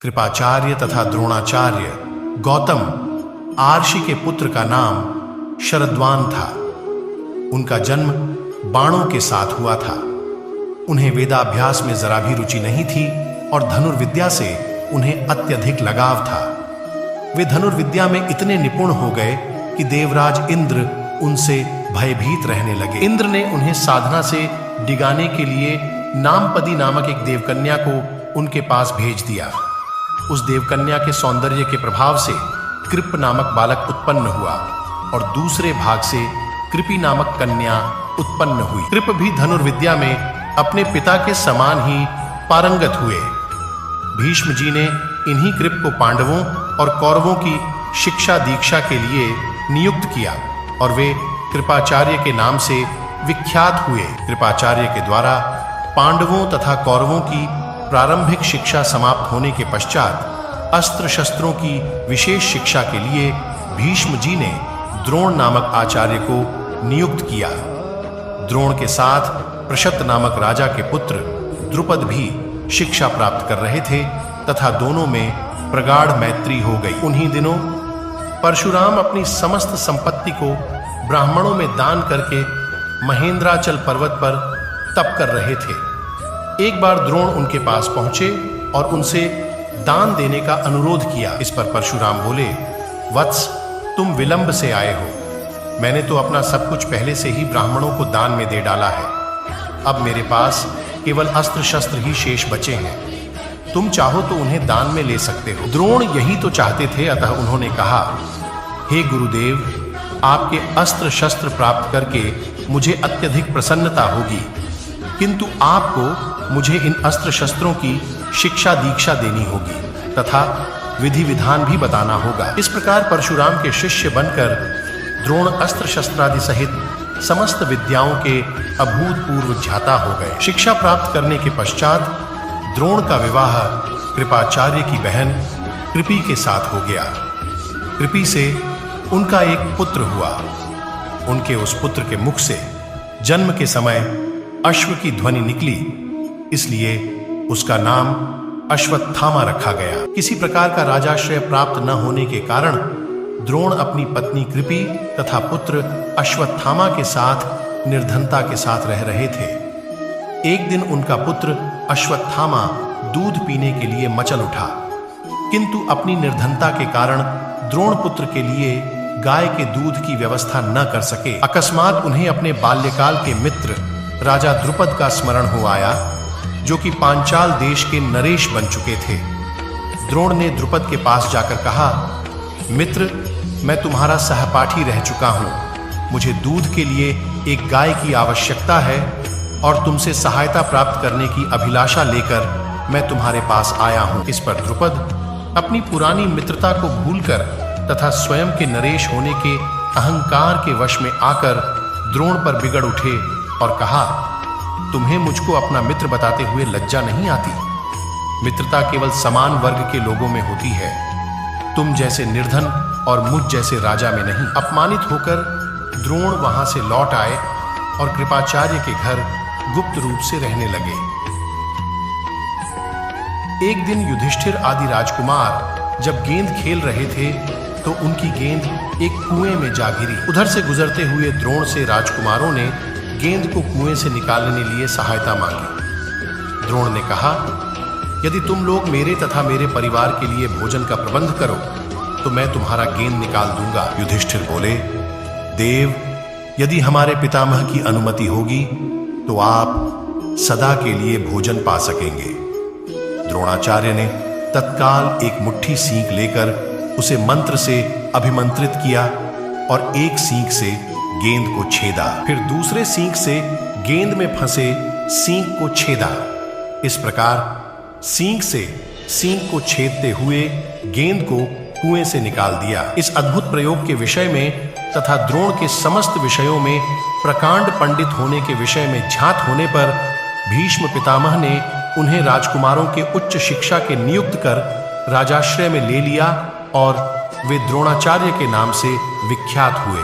कृपाचार्य तथा द्रोणाचार्य गौतम आर्षि के पुत्र का नाम शरद्वान था। उनका जन्म बाणों के साथ हुआ था। उन्हें वेदाभ्यास में जरा भी रुचि नहीं थी और धनुर्विद्या से उन्हें अत्यधिक लगाव था। वे धनुर्विद्या में इतने निपुण हो गए कि देवराज इंद्र उनसे भयभीत रहने लगे। इंद्र ने उन्हें साधना से डिगाने के लिए नामपदी नामक एक देवकन्या को उनके पास भेज दिया। उस देवकन्या के सौंदर्य के प्रभाव से कृप नामक बालक उत्पन्न हुआ और दूसरे भाग से कृपि नामक कन्या उत्पन्न हुई। कृप भी धनुर्विद्या में अपने पिता के समान ही पारंगत हुए। भीष्म जी ने इन्हीं कृप को पांडवों और कौरवों की शिक्षा दीक्षा के लिए नियुक्त किया और वे कृपाचार्य के नाम से विख्यात हुए। कृपाचार्य के द्वारा पांडवों तथा कौरवों की प्रारंभिक शिक्षा समाप्त होने के पश्चात अस्त्र शस्त्रों की विशेष शिक्षा के लिए भीष्म जी ने द्रोण नामक आचार्य को नियुक्त किया। द्रोण के साथ प्रशत नामक राजा के पुत्र द्रुपद भी शिक्षा प्राप्त कर रहे थे तथा दोनों में प्रगाढ़ मैत्री हो गई। उन्हीं दिनों परशुराम अपनी समस्त संपत्ति को ब्राह्मणों में दान करके महेंद्राचल पर्वत पर तप कर रहे थे। एक बार द्रोण उनके पास पहुंचे और उनसे दान देने का अनुरोध किया। इस पर परशुराम बोले, वत्स, तुम विलंब से आए हो। मैंने तो अपना सब कुछ पहले से ही ब्राह्मणों को दान में दे डाला है। अब मेरे पास केवल अस्त्र शस्त्र ही शेष बचे हैं। तुम चाहो तो उन्हें दान में ले सकते हो। द्रोण यही तो चाहते थे, अतः उन्होंने कहा, हे गुरुदेव, आपके अस्त्र शस्त्र प्राप्त करके मुझे अत्यधिक प्रसन्नता होगी, किंतु आपको मुझे इन अस्त्र शस्त्रों की शिक्षा दीक्षा देनी होगी तथा विधि विधान भी बताना होगा। इस प्रकार परशुराम के शिष्य बनकर द्रोण अस्त्र शस्त्रादि सहित समस्त विद्याओं के अभूतपूर्व ज्ञाता हो गए। शिक्षा प्राप्त करने के पश्चात द्रोण का विवाह कृपाचार्य की बहन कृपि के साथ हो गया। कृपि से उनका एक पुत्र हुआ। उनके उस पुत्र के मुख से जन्म के समय अश्व की ध्वनि निकली, इसलिए उसका नाम अश्वत्थामा रखा गया। किसी प्रकार का राजाश्रय प्राप्त न होने के कारण द्रोण अपनी पत्नी कृपि तथा पुत्र अश्वत्थामा के साथ निर्धनता के साथ रह रहे थे। एक दिन उनका पुत्र अश्वत्थामा दूध पीने के लिए मचल उठा, किंतु अपनी निर्धनता के कारण द्रोण पुत्र के लिए गाय के दूध की व्यवस्था न कर सके। अकस्मात उन्हें अपने बाल्यकाल के मित्र राजा द्रुपद का स्मरण हो आया, जो कि पांचाल देश के नरेश बन चुके थे। द्रोण ने द्रुपद के पास जाकर कहा, मित्र, मैं तुम्हारा सहपाठी रह चुका हूं। मुझे दूध के लिए एक गाय की आवश्यकता है और तुमसे सहायता प्राप्त करने की अभिलाषा लेकर मैं तुम्हारे पास आया हूं। इस पर द्रुपद अपनी पुरानी मित्रता को भूलकर तथा स्वयं के नरेश होने के अहंकार के वश में आकर द्रोण पर बिगड़ उठे और कहा, तुम्हें मुझको अपना मित्र बताते हुए लज्जा नहीं आती? मित्रता केवल समान वर्ग के लोगों में होती है, तुम जैसे निर्धन और मुझ जैसे राजा में नहीं। अपमानित होकर द्रोण वहां से लौट आए और कृपाचार्य के घर गुप्त रूप से रहने लगे। एक दिन युधिष्ठिर आदि राजकुमार जब गेंद खेल रहे थे तो उनकी गेंद एक कुएं में जा गिरी। उधर से गुजरते हुए द्रोण से राजकुमारों ने गेंद को कुएं से निकालने के लिए सहायता मांगी। द्रोण ने कहा, यदि तुम लोग मेरे तथा मेरे परिवार के लिए भोजन का प्रबंध करो तो मैं तुम्हारा गेंद निकाल दूंगा। युधिष्ठिर बोले, देव, यदि हमारे पितामह की अनुमति होगी तो आप सदा के लिए भोजन पा सकेंगे। द्रोणाचार्य ने तत्काल एक मुट्ठी सींक लेकर उसे मंत्र से अभिमंत्रित किया और एक सींक से गेंद को छेदा, फिर दूसरे सींक से गेंद में फंसे सींक को छेदा। इस प्रकार सींक से सींक को छेदते हुए गेंद को कुएं से निकाल दिया। इस अद्भुत प्रयोग के विषय में तथा द्रोण के समस्त विषयों में प्रकांड पंडित होने के विषय में ज्ञात होने पर भीष्म पितामह ने उन्हें राजकुमारों के उच्च शिक्षा के नियुक्त कर राजाश्रय में ले लिया और वे द्रोणाचार्य के नाम से विख्यात हुए।